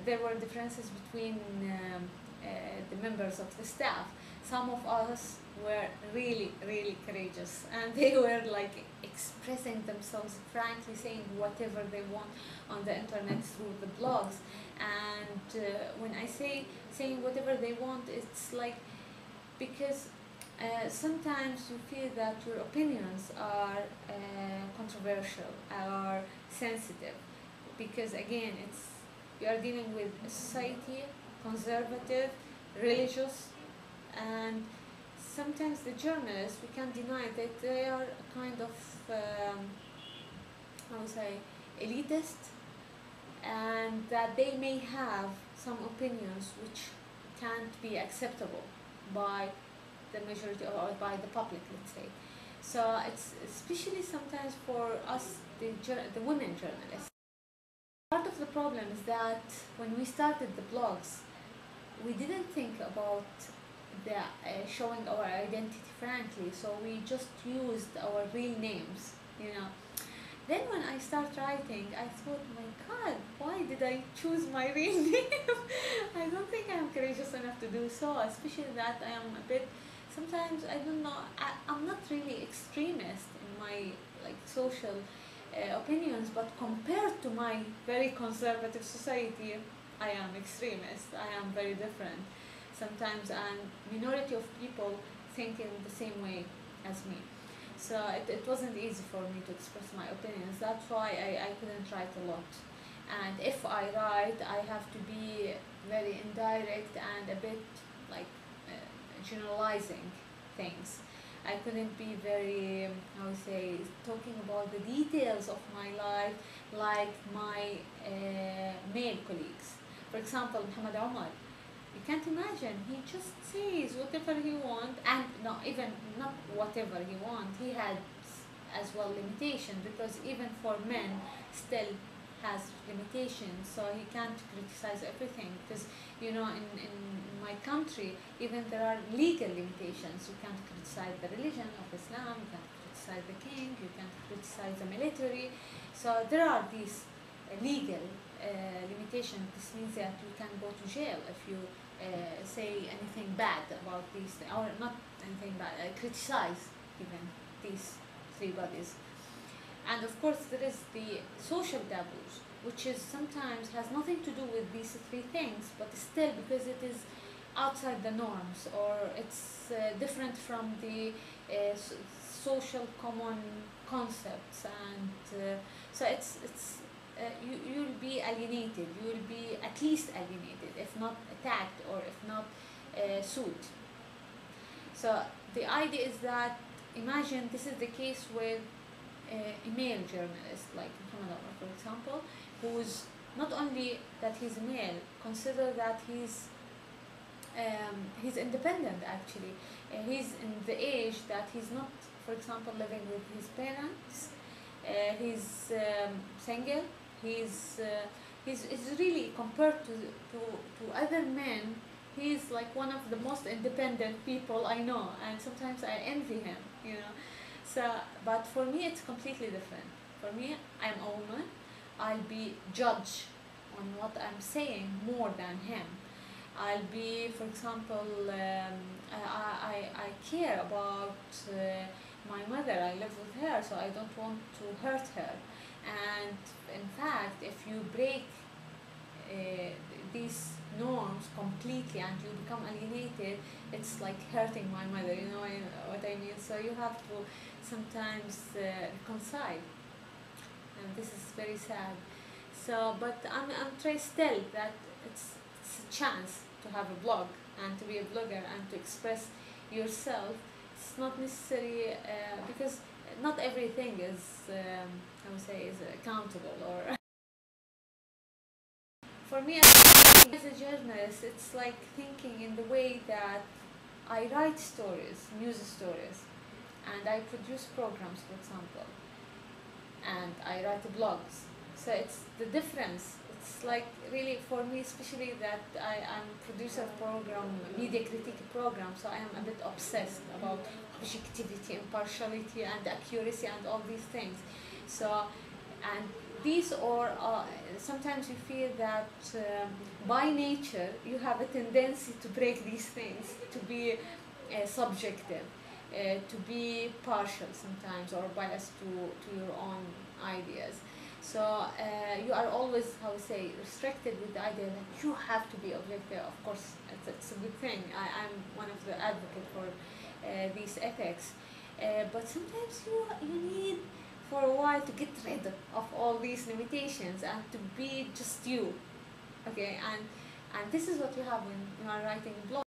there were differences between the members of the staff. Some of us were really, really courageous, and they were like expressing themselves frankly, saying whatever they want on the internet through the blogs. And when I say saying whatever they want, it's like because sometimes you feel that your opinions are controversial, are sensitive, because again, it's you are dealing with a society, conservative, religious, and sometimes the journalists, we can't deny that they are a kind of, I would say, elitist, and that they may have some opinions which can't be acceptable by the majority or by the public, let's say. So it's especially sometimes for us, the women journalists. Part of the problem is that when we started the blogs, we didn't think about the showing our identity frankly, so we just used our real names, you know. Then when I started writing, I thought, my God, why did I choose my real name? I don't think I'm courageous enough to do so, especially that I am a bit, sometimes, I don't know, I'm not really extremist in my like social opinions, but compared to my very conservative society, I am extremist, I am very different sometimes, and minority of people think in the same way as me. So it wasn't easy for me to express my opinions. That's why I couldn't write a lot. And if I write, I have to be very indirect and a bit like generalizing things. I couldn't be very, how would say, talking about the details of my life like my male colleagues. For example, Muhammad Omar, you can't imagine, he just says whatever he wants, and not even not whatever he wants, he had as well limitation, because even for men still has limitations, so he can't criticize everything, because you know in my country even there are legal limitations. You can't criticize the religion of Islam, you can't criticize the king, you can't criticize the military, so there are these legal limitations. This means that you can go to jail if you say anything bad about these things, or not anything bad, criticize even these three bodies. And of course there is the social taboos, which is sometimes has nothing to do with these three things, but still because it is outside the norms, or it's different from the social common concepts, and so it's you'll be alienated, you will be at least alienated, if not attacked, or if not sued. So the idea is that, imagine this is the case with a male journalist like Muhammad Omar, for example, who's not only that he's male, consider that he's independent actually. He's in the age that he's not, for example, living with his parents. He's single. He's really, compared to other men, he's like one of the most independent people I know, and sometimes I envy him, you know. So, but for me it's completely different. For me, I'm a woman, I'll be judged on what I'm saying more than him. I'll be, for example, I care about my mother, I live with her, so I don't want to hurt her. And in fact, if you break these norms completely and you become alienated, it's like hurting my mother, you know what I mean? So you have to sometimes reconcile, and this is very sad. So, but I'm trying still that it's a chance to have a blog and to be a blogger and to express yourself. It's not necessary because not everything is, I would say, is accountable. Or for me as a journalist, it's like thinking in the way that I write stories, news stories, and I produce programs, for example, and I write blogs. So it's the difference. It's like really for me, especially that I'm producer of program, media critique program, so I am a bit obsessed about objectivity, impartiality, and accuracy, and all these things. So And these, or sometimes you feel that by nature you have a tendency to break these things, to be subjective, to be partial sometimes, or biased to your own ideas. So you are always, how to say, restricted with the idea that you have to be objective. Of course, it's a good thing. I'm one of the advocates for these ethics. But sometimes you need for a while to get rid of all these limitations and to be just you. Okay, and this is what you have when you are writing a blog.